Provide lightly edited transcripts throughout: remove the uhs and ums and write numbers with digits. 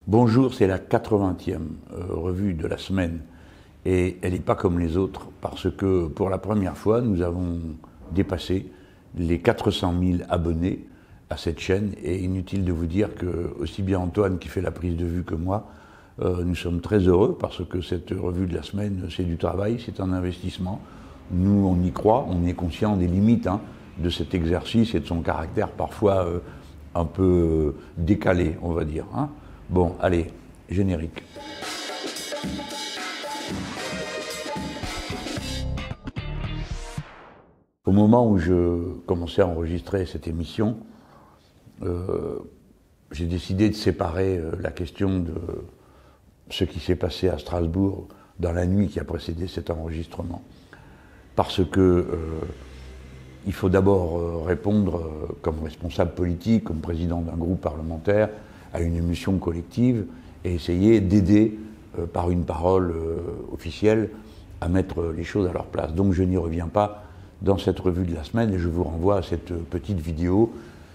Bonjour, c'est la 80e revue de la semaine et elle n'est pas comme les autres parce que pour la première fois, nous avons dépassé les 400 000 abonnés à cette chaîne et inutile de vous dire que aussi bien Antoine qui fait la prise de vue que moi, nous sommes très heureux parce que cette revue de la semaine, c'est du travail, c'est un investissement. Nous, on y croit, on est conscient des limites de cet exercice et de son caractère parfois un peu décalé, on va dire. Bon, allez, générique. Au moment où je commençais à enregistrer cette émission, j'ai décidé de séparer la question de ce qui s'est passé à Strasbourg dans la nuit qui a précédé cet enregistrement. Parce que il faut d'abord répondre comme responsable politique, comme président d'un groupe parlementaire, à une émission collective et essayer d'aider par une parole officielle à mettre les choses à leur place. Donc je n'y reviens pas dans cette revue de la semaine et je vous renvoie à cette petite vidéo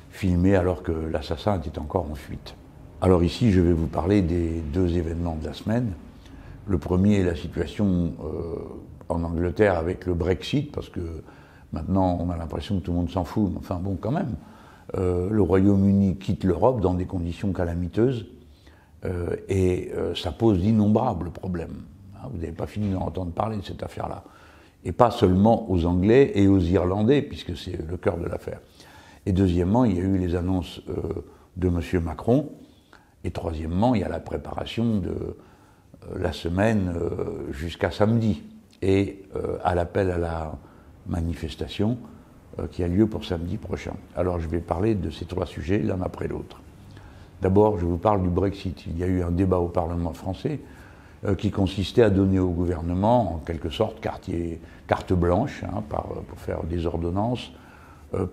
filmée alors que l'assassin était encore en fuite. Alors ici, je vais vous parler des deux événements de la semaine. Le premier est la situation en Angleterre avec le Brexit, parce que maintenant on a l'impression que tout le monde s'en fout, mais enfin bon quand même. Le Royaume-Uni quitte l'Europe dans des conditions calamiteuses et ça pose d'innombrables problèmes. Vous n'avez pas fini d'en entendre parler de cette affaire-là. Et pas seulement aux Anglais et aux Irlandais, puisque c'est le cœur de l'affaire. Et deuxièmement, il y a eu les annonces de M. Macron. Et troisièmement, il y a la préparation de la semaine jusqu'à samedi. Et à l'appel à la manifestation qui a lieu pour samedi prochain. Alors je vais parler de ces trois sujets l'un après l'autre. D'abord, je vous parle du Brexit. Il y a eu un débat au Parlement français qui consistait à donner au gouvernement, en quelque sorte, carte blanche, pour faire des ordonnances,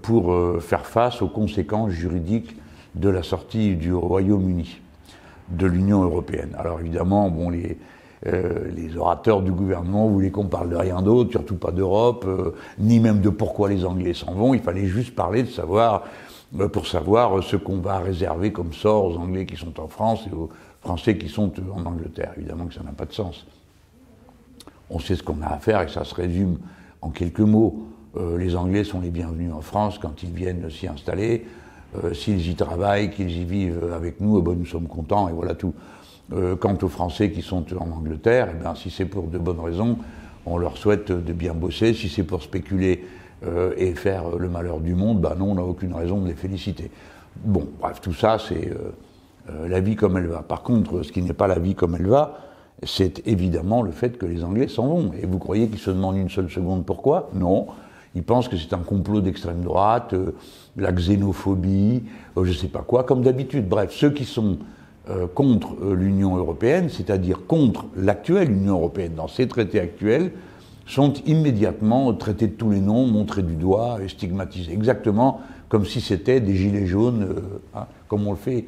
pour faire face aux conséquences juridiques de la sortie du Royaume-Uni de l'Union européenne. Alors évidemment, bon, les orateurs du gouvernement voulaient qu'on parle de rien d'autre, surtout pas d'Europe, ni même de pourquoi les Anglais s'en vont. Il fallait juste parler de savoir, pour savoir ce qu'on va réserver comme sort aux Anglais qui sont en France et aux Français qui sont en Angleterre. Évidemment que ça n'a pas de sens. On sait ce qu'on a à faire et ça se résume en quelques mots. Les Anglais sont les bienvenus en France quand ils viennent s'y installer. S'ils y travaillent, qu'ils y vivent avec nous, nous sommes contents et voilà tout. Quant aux Français qui sont en Angleterre, si c'est pour de bonnes raisons, on leur souhaite de bien bosser. Si c'est pour spéculer et faire le malheur du monde, non, on n'a aucune raison de les féliciter. Bon, bref, tout ça, c'est la vie comme elle va. Par contre, ce qui n'est pas la vie comme elle va, c'est évidemment le fait que les Anglais s'en vont. Et vous croyez qu'ils se demandent une seule seconde pourquoi? Non. Ils pensent que c'est un complot d'extrême droite, la xénophobie, je ne sais pas quoi, comme d'habitude. Bref, ceux qui sont contre l'Union européenne, c'est-à-dire contre l'actuelle Union européenne, dans ses traités actuels, sont immédiatement traités de tous les noms, montrés du doigt et stigmatisés. Exactement comme si c'était des gilets jaunes, comme on le fait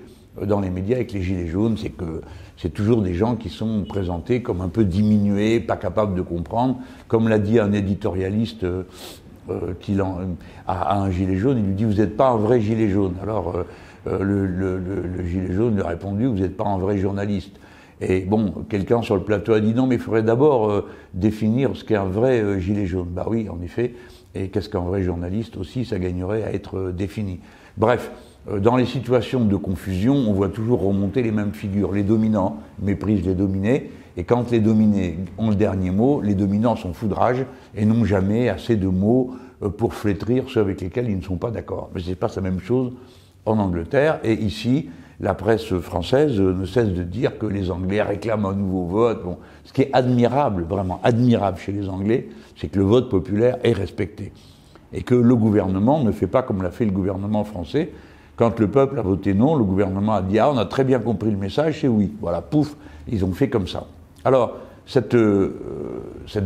dans les médias avec les gilets jaunes, c'est que c'est toujours des gens qui sont présentés comme un peu diminués, pas capables de comprendre. Comme l'a dit un éditorialiste à un gilet jaune, il lui dit « Vous n'êtes pas un vrai gilet jaune ». Alors le gilet jaune lui a répondu « Vous n'êtes pas un vrai journaliste ». Et bon, quelqu'un sur le plateau a dit « Non, mais il faudrait d'abord définir ce qu'est un vrai gilet jaune ». Bah oui, en effet. Et qu'est-ce qu'un vrai journaliste aussi, ça gagnerait à être défini. Bref, dans les situations de confusion, on voit toujours remonter les mêmes figures. Les dominants méprisent les dominés, et quand les dominés ont le dernier mot, les dominants sont foudrages et n'ont jamais assez de mots pour flétrir ceux avec lesquels ils ne sont pas d'accord. Mais c'est pas la même chose en Angleterre, et ici, la presse française ne cesse de dire que les Anglais réclament un nouveau vote. Bon, ce qui est admirable, vraiment admirable chez les Anglais, c'est que le vote populaire est respecté. Et que le gouvernement ne fait pas comme l'a fait le gouvernement français. Quand le peuple a voté non, le gouvernement a dit « Ah, on a très bien compris le message, c'est oui ». Voilà, pouf, ils ont fait comme ça. Alors, cette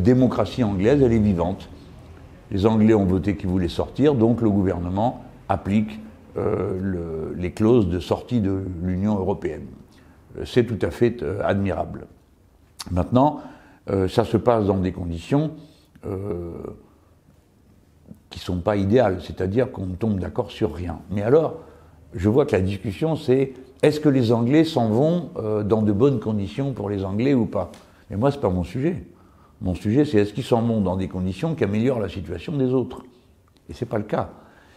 démocratie anglaise, elle est vivante. Les Anglais ont voté qu'ils voulaient sortir, donc le gouvernement applique les clauses de sortie de l'Union européenne. C'est tout à fait admirable. Maintenant, ça se passe dans des conditions qui ne sont pas idéales, c'est-à-dire qu'on tombe d'accord sur rien. Mais alors, je vois que la discussion, c'est est-ce que les Anglais s'en vont dans de bonnes conditions pour les Anglais ou pas? Mais moi, c'est pas mon sujet. Mon sujet, c'est est-ce qu'ils s'en vont dans des conditions qui améliorent la situation des autres? Et c'est pas le cas.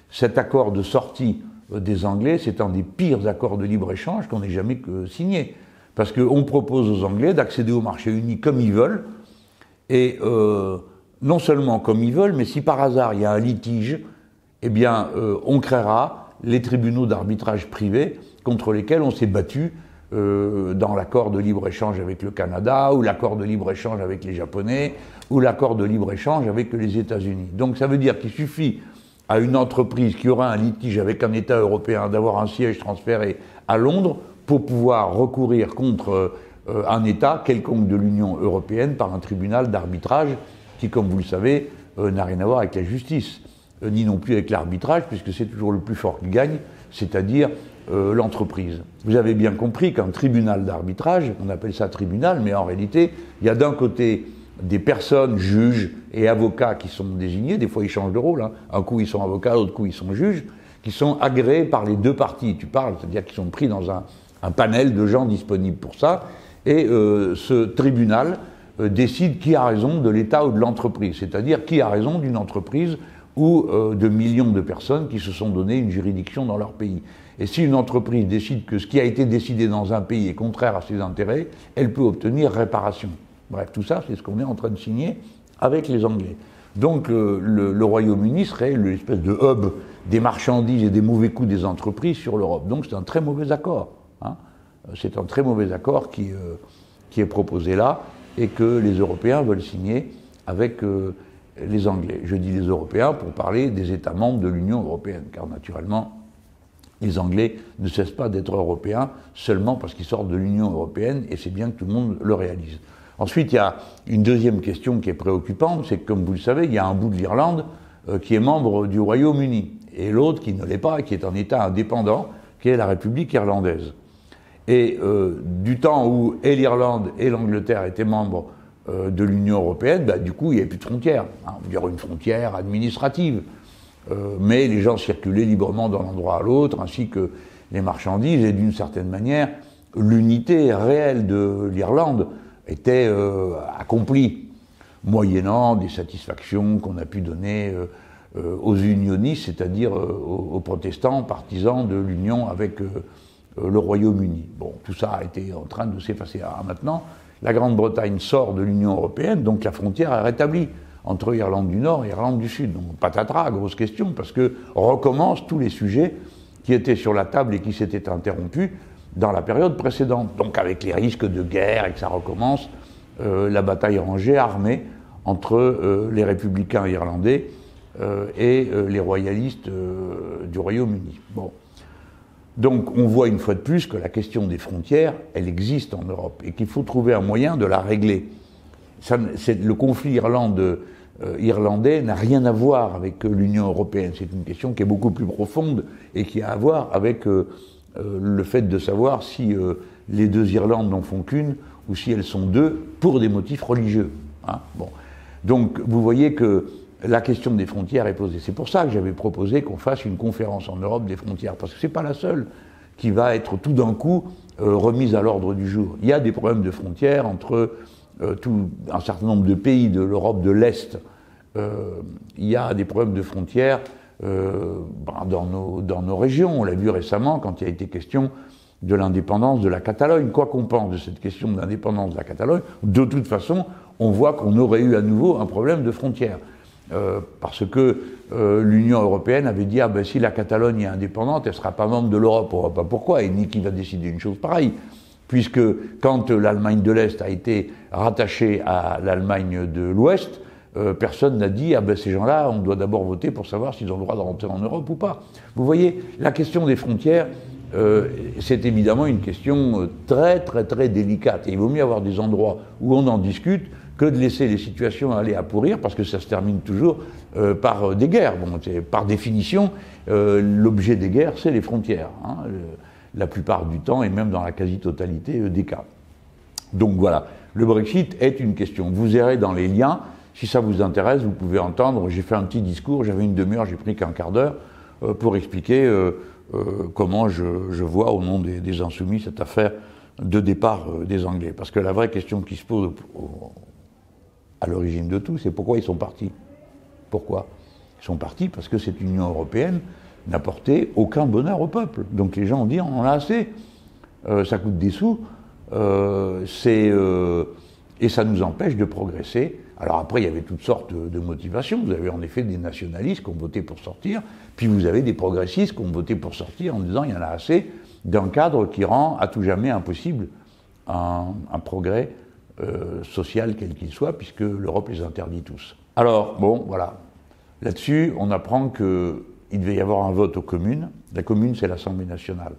Cet accord de sortie des Anglais, c'est un des pires accords de libre-échange qu'on ait jamais signé. Parce qu'on propose aux Anglais d'accéder au marché unique comme ils veulent, et non seulement comme ils veulent, mais si par hasard il y a un litige, eh bien on créera les tribunaux d'arbitrage privés contre lesquels on s'est battu dans l'accord de libre-échange avec le Canada, ou l'accord de libre-échange avec les Japonais, ou l'accord de libre-échange avec les États-Unis. Donc ça veut dire qu'il suffit à une entreprise qui aura un litige avec un État européen d'avoir un siège transféré à Londres pour pouvoir recourir contre un État quelconque de l'Union européenne par un tribunal d'arbitrage qui, comme vous le savez, n'a rien à voir avec la justice, ni non plus avec l'arbitrage, puisque c'est toujours le plus fort qui gagne, c'est-à-dire l'entreprise. Vous avez bien compris qu'un tribunal d'arbitrage, on appelle ça tribunal, mais en réalité, il y a d'un côté des personnes, juges et avocats qui sont désignés, des fois ils changent de rôle, hein. Un coup ils sont avocats, l'autre coup ils sont juges, qui sont agréés par les deux parties, tu parles, c'est-à-dire qu'ils sont pris dans un panel de gens disponibles pour ça, et ce tribunal décide qui a raison de l'État ou de l'entreprise, c'est-à-dire qui a raison d'une entreprise ou de millions de personnes qui se sont donné une juridiction dans leur pays. Et si une entreprise décide que ce qui a été décidé dans un pays est contraire à ses intérêts, elle peut obtenir réparation. Bref, tout ça, c'est ce qu'on est en train de signer avec les Anglais. Donc le Royaume-Uni serait l'espèce de hub des marchandises et des mauvais coups des entreprises sur l'Europe. Donc c'est un très mauvais accord. Hein. C'est un très mauvais accord qui est proposé là et que les Européens veulent signer avec les Anglais. Je dis les Européens pour parler des États membres de l'Union européenne, car naturellement, les Anglais ne cessent pas d'être européens seulement parce qu'ils sortent de l'Union européenne, et c'est bien que tout le monde le réalise. Ensuite, il y a une deuxième question qui est préoccupante, c'est que, comme vous le savez, il y a un bout de l'Irlande qui est membre du Royaume-Uni, et l'autre qui ne l'est pas, qui est un État indépendant, qui est la République irlandaise. Et du temps où et l'Irlande et l'Angleterre étaient membres de l'Union européenne, bah, du coup, il n'y avait plus de frontières. Hein, on va dire une frontière administrative. Mais les gens circulaient librement d'un endroit à l'autre, ainsi que les marchandises, et d'une certaine manière, l'unité réelle de l'Irlande était accomplie, moyennant des satisfactions qu'on a pu donner aux unionistes, c'est-à-dire aux protestants partisans de l'union avec le Royaume-Uni. Bon, tout ça a été en train de s'effacer. Alors maintenant, la Grande-Bretagne sort de l'Union européenne, donc la frontière est rétablie entre Irlande du Nord et Irlande du Sud. Donc patatras, grosse question, parce que recommencent tous les sujets qui étaient sur la table et qui s'étaient interrompus dans la période précédente. Donc avec les risques de guerre et que ça recommence, la bataille rangée armée entre les républicains irlandais et les royalistes du Royaume-Uni. Bon. Donc on voit une fois de plus que la question des frontières, elle existe en Europe et qu'il faut trouver un moyen de la régler. Le conflit irlandais n'a rien à voir avec l'Union européenne. C'est une question qui est beaucoup plus profonde et qui a à voir avec le fait de savoir si les deux Irlandes n'en font qu'une ou si elles sont deux pour des motifs religieux. Hein, bon. Donc vous voyez que la question des frontières est posée. C'est pour ça que j'avais proposé qu'on fasse une conférence en Europe des frontières, parce que c'est pas la seule qui va être tout d'un coup remise à l'ordre du jour. Il y a des problèmes de frontières entre un certain nombre de pays de l'Europe de l'Est. Il y a des problèmes de frontières dans nos régions. On l'a vu récemment quand il a été question de l'indépendance de la Catalogne. Quoi qu'on pense de cette question de l'indépendance de la Catalogne, de toute façon, on voit qu'on aurait eu à nouveau un problème de frontières. Parce que l'Union européenne avait dit si la Catalogne est indépendante, elle ne sera pas membre de l'Europe. On ne voit pas pourquoi, et ni qui va décider une chose pareille. Puisque quand l'Allemagne de l'Est a été rattachée à l'Allemagne de l'Ouest, personne n'a dit ces gens-là, on doit d'abord voter pour savoir s'ils ont le droit de rentrer en Europe ou pas. Vous voyez, la question des frontières, c'est évidemment une question très très très délicate. Et il vaut mieux avoir des endroits où on en discute que de laisser les situations aller à pourrir, parce que ça se termine toujours par des guerres. Bon, par définition, l'objet des guerres, c'est les frontières. Hein, la plupart du temps, et même dans la quasi-totalité des cas. Donc voilà, le Brexit est une question. Vous verrez dans les liens, si ça vous intéresse, vous pouvez entendre, j'ai fait un petit discours, j'avais une demi-heure, j'ai pris qu'un quart d'heure, pour expliquer comment je vois au nom des Insoumis cette affaire de départ des Anglais. Parce que la vraie question qui se pose à l'origine de tout, c'est pourquoi ils sont partis. Pourquoi? Ils sont partis parce que cette Union européenne n'a porté aucun bonheur au peuple. Donc les gens ont dit on en a assez, ça coûte des sous, et ça nous empêche de progresser. Alors après, il y avait toutes sortes de motivations. Vous avez en effet des nationalistes qui ont voté pour sortir, puis vous avez des progressistes qui ont voté pour sortir en disant il y en a assez d'un cadre qui rend à tout jamais impossible un progrès social quel qu'il soit, puisque l'Europe les interdit tous. Alors, bon, voilà. Là-dessus, on apprend qu'il devait y avoir un vote aux communes. La commune, c'est l'Assemblée nationale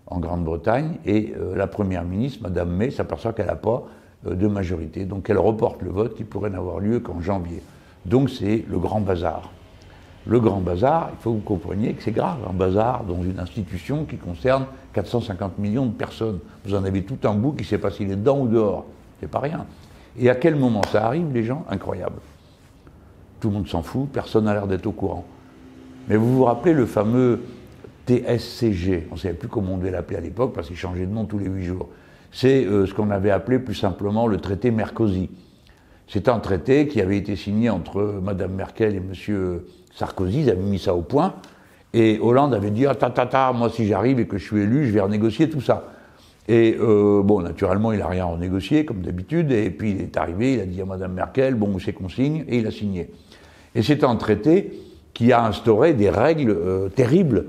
en Grande-Bretagne, et la Première ministre, Madame May, s'aperçoit qu'elle n'a pas de majorité. Donc elle reporte le vote qui pourrait n'avoir lieu qu'en janvier. Donc c'est le grand bazar. Le grand bazar, il faut que vous compreniez que c'est grave, un bazar dans une institution qui concerne 450 millions de personnes. Vous en avez tout un bout qui ne sait pas s'il est dedans ou dehors. C'est pas rien. Et à quel moment ça arrive, les gens? Incroyable. Tout le monde s'en fout, personne n'a l'air d'être au courant. Mais vous vous rappelez le fameux TSCG, on ne savait plus comment on devait l'appeler à l'époque parce qu'il changeait de nom tous les 8 jours. C'est ce qu'on avait appelé plus simplement le traité Merkozy. C'est un traité qui avait été signé entre Mme Merkel et M. Sarkozy, ils avaient mis ça au point, et Hollande avait dit « Ah, moi si j'arrive et que je suis élu, je vais renégocier tout ça ». Et bon, naturellement, il n'a rien renégocié, comme d'habitude, et puis il est arrivé, il a dit à Mme Merkel « Bon, c'est qu'on signe », et il a signé. Et c'est un traité qui a instauré des règles terribles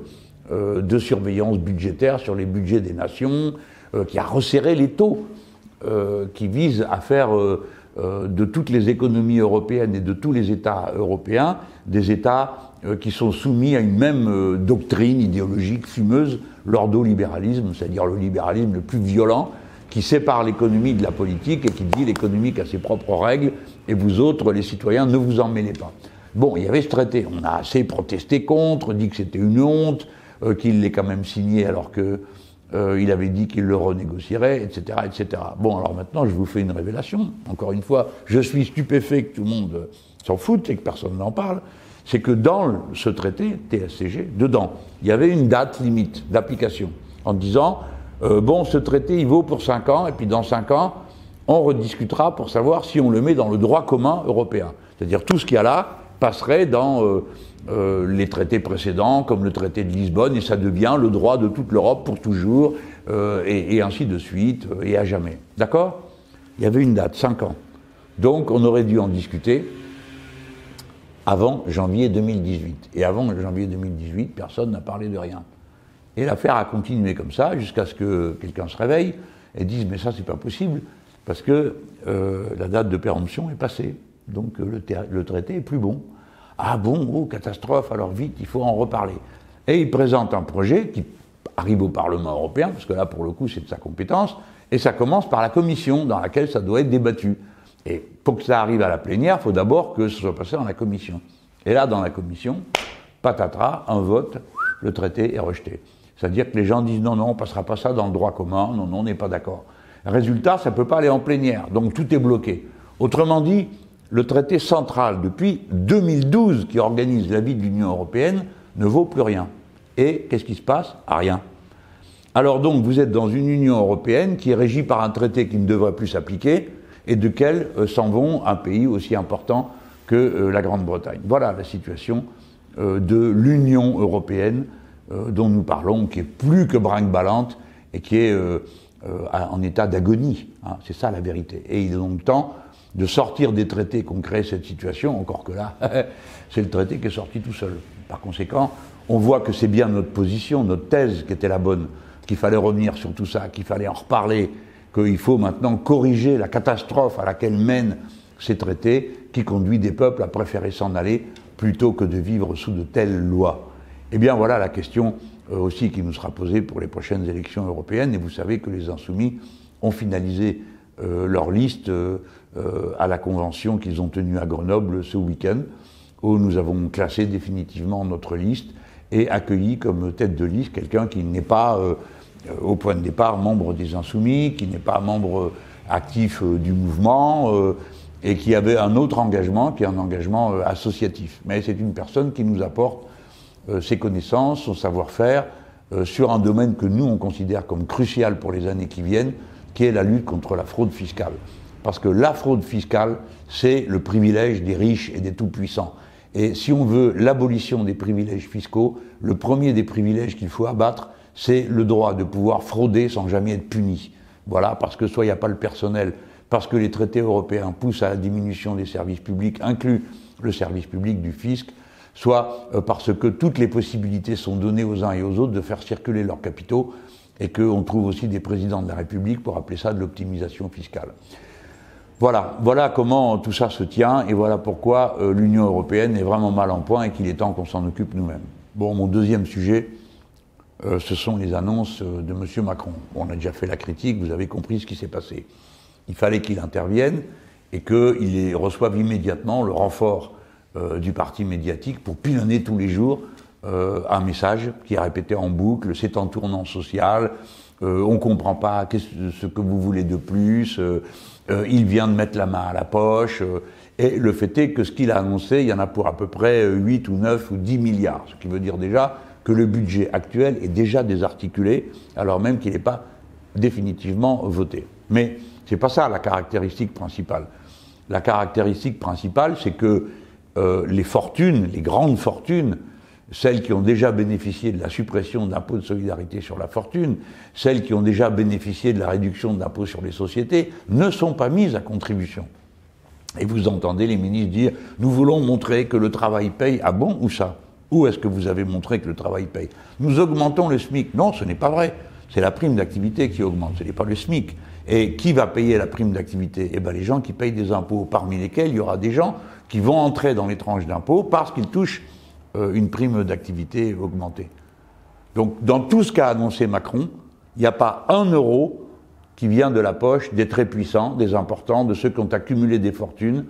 de surveillance budgétaire sur les budgets des nations, qui a resserré les taux, qui vise à faire de toutes les économies européennes et de tous les États européens des États qui sont soumis à une même doctrine idéologique fumeuse, l'ordolibéralisme, c'est-à-dire le libéralisme le plus violent, qui sépare l'économie de la politique et qui dit l'économie a ses propres règles et vous autres, les citoyens, ne vous en mêlez pas. Bon, il y avait ce traité, on a assez protesté contre, dit que c'était une honte, qu'il l'ait quand même signé alors que il avait dit qu'il le renégocierait, etc., etc. Bon, alors maintenant, je vous fais une révélation. Encore une fois, je suis stupéfait que tout le monde s'en foute et que personne n'en parle. C'est que dans ce traité, TSCG, dedans, il y avait une date limite d'application, en disant, bon, ce traité, il vaut pour 5 ans, et puis dans 5 ans, on rediscutera pour savoir si on le met dans le droit commun européen. C'est-à-dire tout ce qu'il y a là passerait dans les traités précédents, comme le traité de Lisbonne, et ça devient le droit de toute l'Europe pour toujours, et ainsi de suite, et à jamais. D'accord? Il y avait une date, 5 ans. Donc on aurait dû en discuter avant janvier 2018. Et avant janvier 2018, personne n'a parlé de rien. Et l'affaire a continué comme ça, jusqu'à ce que quelqu'un se réveille et dise « mais ça c'est pas possible, parce que la date de péremption est passée, donc le traité est plus bon ». Ah bon, oh, catastrophe, alors vite, il faut en reparler. Et il présente un projet qui arrive au Parlement européen, parce que là, pour le coup, c'est de sa compétence, et ça commence par la commission, dans laquelle ça doit être débattu. Et pour que ça arrive à la plénière, il faut d'abord que ce soit passé dans la commission. Et là, dans la commission, patatras, un vote, le traité est rejeté. C'est-à-dire que les gens disent non, non, on ne passera pas ça dans le droit commun, non, non, on n'est pas d'accord. Résultat, ça ne peut pas aller en plénière, donc tout est bloqué. Autrement dit, le traité central, depuis 2012, qui organise la vie de l'Union européenne, ne vaut plus rien. Et qu'est-ce qui se passe? Rien. Alors donc, vous êtes dans une Union européenne qui est régie par un traité qui ne devrait plus s'appliquer, et duquel s'en vont un pays aussi important que la Grande-Bretagne. Voilà la situation de l'Union européenne dont nous parlons, qui est plus que brinque-ballante, et qui est en état d'agonie. Hein, c'est ça la vérité. Et il est donc temps de sortir des traités qui ont créé cette situation, encore que là, c'est le traité qui est sorti tout seul. Par conséquent, on voit que c'est bien notre position, notre thèse qui était la bonne, qu'il fallait revenir sur tout ça, qu'il fallait en reparler, qu'il faut maintenant corriger la catastrophe à laquelle mènent ces traités qui conduit des peuples à préférer s'en aller plutôt que de vivre sous de telles lois. Eh bien voilà la question aussi qui nous sera posée pour les prochaines élections européennes, et vous savez que les Insoumis ont finalisé leur liste à la convention qu'ils ont tenue à Grenoble ce week-end, où nous avons classé définitivement notre liste et accueilli comme tête de liste quelqu'un qui n'est pas, au point de départ, membre des Insoumis, qui n'est pas membre actif du mouvement, et qui avait un autre engagement, qui est un engagement associatif. Mais c'est une personne qui nous apporte ses connaissances, son savoir-faire sur un domaine que nous on considère comme crucial pour les années qui viennent, qui est la lutte contre la fraude fiscale. Parce que la fraude fiscale, c'est le privilège des riches et des tout-puissants. Et si on veut l'abolition des privilèges fiscaux, le premier des privilèges qu'il faut abattre, c'est le droit de pouvoir frauder sans jamais être puni. Voilà, parce que soit il n'y a pas le personnel, parce que les traités européens poussent à la diminution des services publics, inclus le service public du fisc, soit parce que toutes les possibilités sont données aux uns et aux autres de faire circuler leurs capitaux, et qu'on trouve aussi des présidents de la République pour appeler ça de l'optimisation fiscale. Voilà comment tout ça se tient, et voilà pourquoi l'Union européenne est vraiment mal en point et qu'il est temps qu'on s'en occupe nous-mêmes. Bon, mon deuxième sujet, ce sont les annonces de M. Macron. On a déjà fait la critique, vous avez compris ce qui s'est passé. Il fallait qu'il intervienne et qu'il reçoive immédiatement le renfort du parti médiatique pour pilonner tous les jours un message qui est répété en boucle, c'est un tournant social, on ne comprend pas ce que vous voulez de plus, il vient de mettre la main à la poche, et le fait est que ce qu'il a annoncé, il y en a pour à peu près 8 ou 9 ou 10 milliards, ce qui veut dire déjà que le budget actuel est déjà désarticulé, alors même qu'il n'est pas définitivement voté. Mais c'est pas ça la caractéristique principale. La caractéristique principale, c'est que les fortunes, les grandes fortunes, celles qui ont déjà bénéficié de la suppression de l'impôt de solidarité sur la fortune, celles qui ont déjà bénéficié de la réduction de l'impôt sur les sociétés, ne sont pas mises à contribution. Et vous entendez les ministres dire « Nous voulons montrer que le travail paye. » Ah bon, où ça? Où est-ce que vous avez montré que le travail paye? Nous augmentons le SMIC. Non, ce n'est pas vrai. C'est la prime d'activité qui augmente, ce n'est pas le SMIC. Et qui va payer la prime d'activité? Eh bien, les gens qui payent des impôts, parmi lesquels il y aura des gens qui vont entrer dans les tranches d'impôts parce qu'ils touchent une prime d'activité augmentée. Donc, dans tout ce qu'a annoncé Macron, il n'y a pas un euro qui vient de la poche des très puissants, des importants, de ceux qui ont accumulé des fortunes,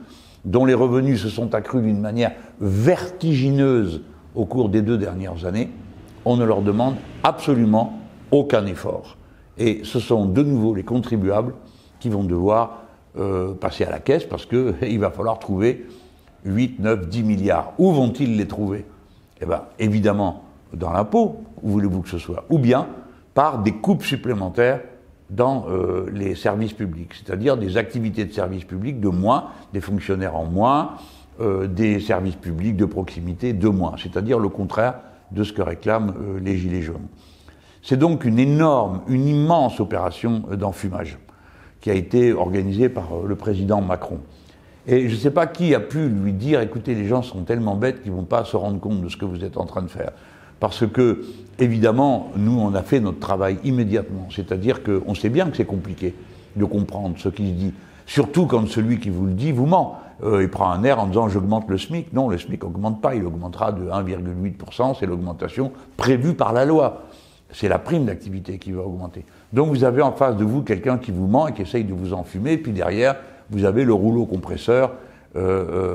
dont les revenus se sont accrus d'une manière vertigineuse au cours des 2 dernières années. On ne leur demande absolument aucun effort. Et ce sont de nouveau les contribuables qui vont devoir passer à la caisse parce qu'il va falloir trouver 8, 9, 10 milliards. Où vont-ils les trouver? Eh bien, évidemment, dans l'impôt, où voulez-vous que ce soit, ou bien par des coupes supplémentaires dans les services publics, c'est-à-dire des activités de services publics de moins, des fonctionnaires en moins, des services publics de proximité de moins, c'est-à-dire le contraire de ce que réclament les Gilets jaunes. C'est donc une immense opération d'enfumage qui a été organisée par le président Macron. Et je ne sais pas qui a pu lui dire « Écoutez, les gens sont tellement bêtes qu'ils ne vont pas se rendre compte de ce que vous êtes en train de faire. » Parce que, évidemment, nous, on a fait notre travail immédiatement. C'est-à-dire qu'on sait bien que c'est compliqué de comprendre ce qui se dit. Surtout quand celui qui vous le dit vous ment. Il prend un air en disant « J'augmente le SMIC ». Non, le SMIC n'augmente pas. Il augmentera de 1,8%. C'est l'augmentation prévue par la loi. C'est la prime d'activité qui va augmenter. Donc vous avez en face de vous quelqu'un qui vous ment et qui essaye de vous enfumer. Puis derrière, vous avez le rouleau compresseur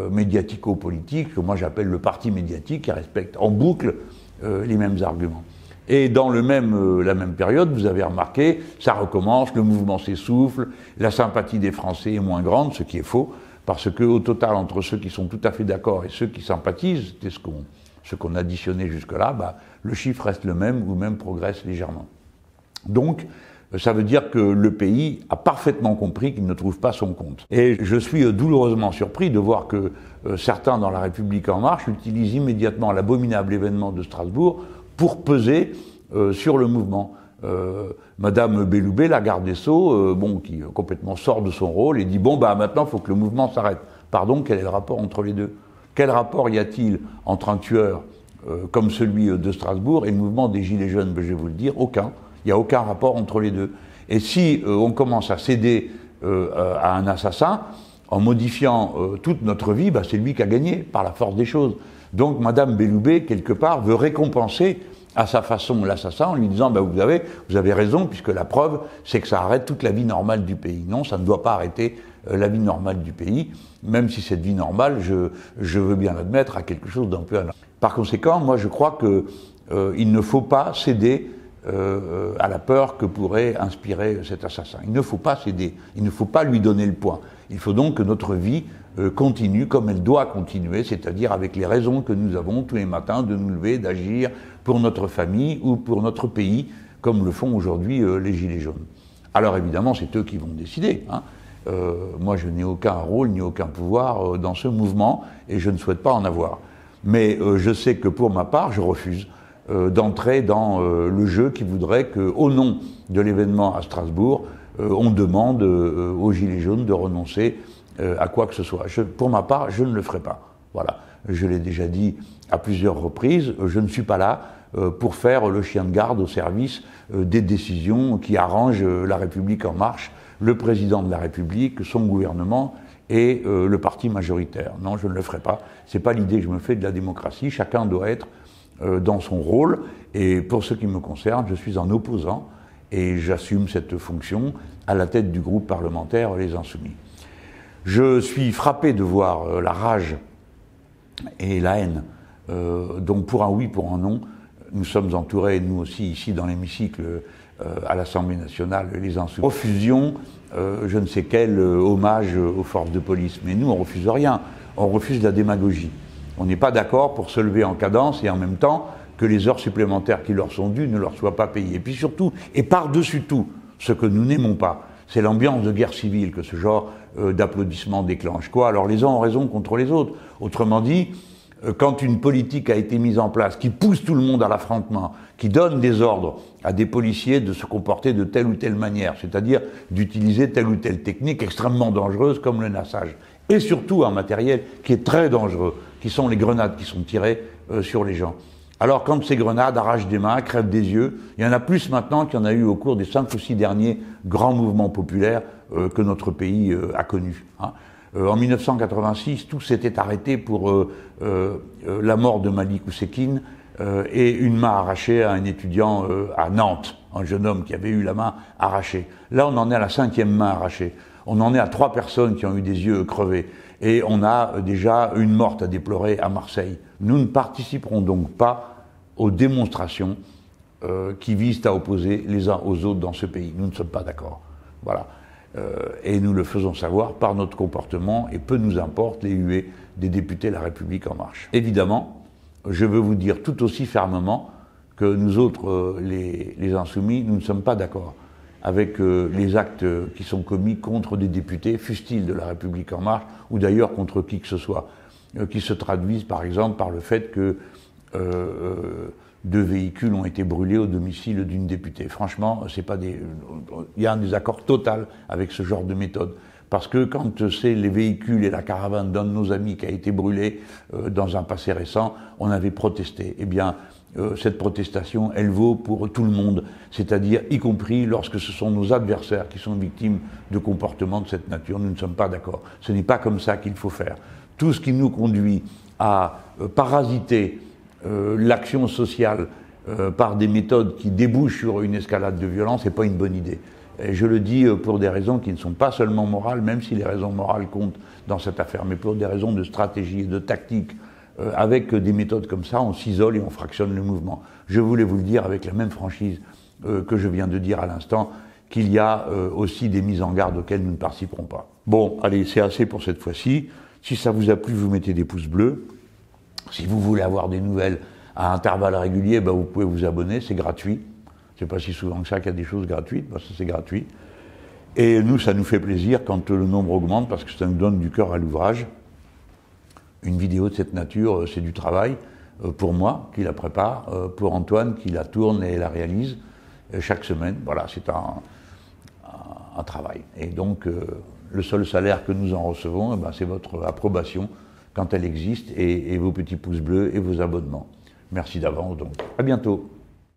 médiatico-politique, que moi j'appelle le parti médiatique, qui respecte en boucle les mêmes arguments. Et dans la même période, vous avez remarqué, ça recommence, le mouvement s'essouffle, la sympathie des Français est moins grande, ce qui est faux, parce qu'au total, entre ceux qui sont tout à fait d'accord et ceux qui sympathisent, c'est ce qu'on additionnait jusque-là, le chiffre reste le même ou même progresse légèrement. Donc, ça veut dire que le pays a parfaitement compris qu'il ne trouve pas son compte. Et je suis douloureusement surpris de voir que certains dans La République En Marche utilisent immédiatement l'abominable événement de Strasbourg pour peser sur le mouvement. Madame Belloubet, la garde des Sceaux, qui complètement sort de son rôle et dit « Bon, maintenant, il faut que le mouvement s'arrête. » Pardon, quel est le rapport entre les deux? Quel rapport y a-t-il entre un tueur comme celui de Strasbourg et le mouvement des Gilets jaunes? Je vais vous le dire, aucun. Il n'y a aucun rapport entre les deux. Et si on commence à céder à un assassin, en modifiant toute notre vie, c'est lui qui a gagné, par la force des choses. Donc Madame Belloubet, quelque part, veut récompenser à sa façon l'assassin en lui disant vous avez raison, puisque la preuve, c'est que ça arrête toute la vie normale du pays. Non, ça ne doit pas arrêter la vie normale du pays, même si cette vie normale, je veux bien l'admettre, a quelque chose d'un peu anormal. Par conséquent, moi je crois qu'il ne faut pas céder à la peur que pourrait inspirer cet assassin. Il ne faut pas céder, il ne faut pas lui donner le point. Il faut donc que notre vie continue comme elle doit continuer, c'est-à-dire avec les raisons que nous avons tous les matins de nous lever, d'agir pour notre famille ou pour notre pays, comme le font aujourd'hui les Gilets jaunes. Alors évidemment, c'est eux qui vont décider. Hein. Moi, je n'ai aucun rôle ni aucun pouvoir dans ce mouvement et je ne souhaite pas en avoir. Mais je sais que pour ma part, je refuse d'entrer dans le jeu qui voudrait qu'au nom de l'événement à Strasbourg, on demande aux Gilets jaunes de renoncer à quoi que ce soit. Pour ma part, je ne le ferai pas. Voilà. Je l'ai déjà dit à plusieurs reprises, je ne suis pas là pour faire le chien de garde au service des décisions qui arrangent la République en marche, le président de la République, son gouvernement et le parti majoritaire. Non, je ne le ferai pas. C'est pas l'idée que je me fais de la démocratie. Chacun doit être dans son rôle. Et pour ce qui me concerne, je suis un opposant et j'assume cette fonction à la tête du groupe parlementaire Les Insoumis. Je suis frappé de voir la rage et la haine. Donc pour un oui, pour un non, nous sommes entourés, nous aussi, ici dans l'hémicycle, à l'Assemblée nationale, les Insoumis. Refusions je ne sais quel hommage aux forces de police. Mais nous, on ne refuse rien. On refuse la démagogie. On n'est pas d'accord pour se lever en cadence et en même temps que les heures supplémentaires qui leur sont dues ne leur soient pas payées. Et puis surtout, et par-dessus tout, ce que nous n'aimons pas, c'est l'ambiance de guerre civile que ce genre d'applaudissements déclenche. Quoi? Alors les uns ont raison contre les autres. Autrement dit, quand une politique a été mise en place qui pousse tout le monde à l'affrontement, qui donne des ordres à des policiers de se comporter de telle ou telle manière, c'est-à-dire d'utiliser telle ou telle technique extrêmement dangereuse comme le nassage, et surtout un matériel qui est très dangereux, qui sont les grenades qui sont tirées sur les gens. Alors quand ces grenades arrachent des mains, crèvent des yeux, il y en a plus maintenant qu'il y en a eu au cours des 5 ou 6 derniers grands mouvements populaires que notre pays a connus. Hein. En 1986, tout s'était arrêté pour la mort de Malik Oussekine et une main arrachée à un étudiant à Nantes, un jeune homme qui avait eu la main arrachée. Là, on en est à la 5e main arrachée. On en est à 3 personnes qui ont eu des yeux crevés. Et on a déjà une morte à déplorer à Marseille. Nous ne participerons donc pas aux démonstrations qui visent à opposer les uns aux autres dans ce pays. Nous ne sommes pas d'accord. Voilà. Et nous le faisons savoir par notre comportement et peu nous importe les huées des députés de La République En Marche. Évidemment, je veux vous dire tout aussi fermement que nous autres, les Insoumis, nous ne sommes pas d'accord avec les actes qui sont commis contre des députés, fussent-ils de La République En Marche, ou d'ailleurs contre qui que ce soit, qui se traduisent par exemple par le fait que 2 véhicules ont été brûlés au domicile d'une députée. Franchement, c'est pas il y a un désaccord total avec ce genre de méthode. Parce que quand c'est les véhicules et la caravane d'un de nos amis qui a été brûlé dans un passé récent, on avait protesté. Eh bien, cette protestation, elle vaut pour tout le monde, c'est-à-dire y compris lorsque ce sont nos adversaires qui sont victimes de comportements de cette nature. Nous ne sommes pas d'accord. Ce n'est pas comme ça qu'il faut faire. Tout ce qui nous conduit à parasiter l'action sociale par des méthodes qui débouchent sur une escalade de violence, c'est pas une bonne idée. Et je le dis pour des raisons qui ne sont pas seulement morales, même si les raisons morales comptent dans cette affaire, mais pour des raisons de stratégie et de tactique. Avec des méthodes comme ça, on s'isole et on fractionne le mouvement. Je voulais vous le dire avec la même franchise que je viens de dire à l'instant, qu'il y a aussi des mises en garde auxquelles nous ne participerons pas. Bon, allez, c'est assez pour cette fois-ci. Si ça vous a plu, vous mettez des pouces bleus. Si vous voulez avoir des nouvelles à intervalles réguliers, ben vous pouvez vous abonner, c'est gratuit. C'est pas si souvent que ça qu'il y a des choses gratuites, parce que c'est gratuit. Et nous, ça nous fait plaisir quand le nombre augmente, parce que ça nous donne du cœur à l'ouvrage. Une vidéo de cette nature, c'est du travail pour moi qui la prépare, pour Antoine qui la tourne et la réalise chaque semaine. Voilà, c'est un travail. Et donc, le seul salaire que nous en recevons, ben, c'est votre approbation quand elle existe et vos petits pouces bleus et vos abonnements. Merci d'avance donc. À bientôt.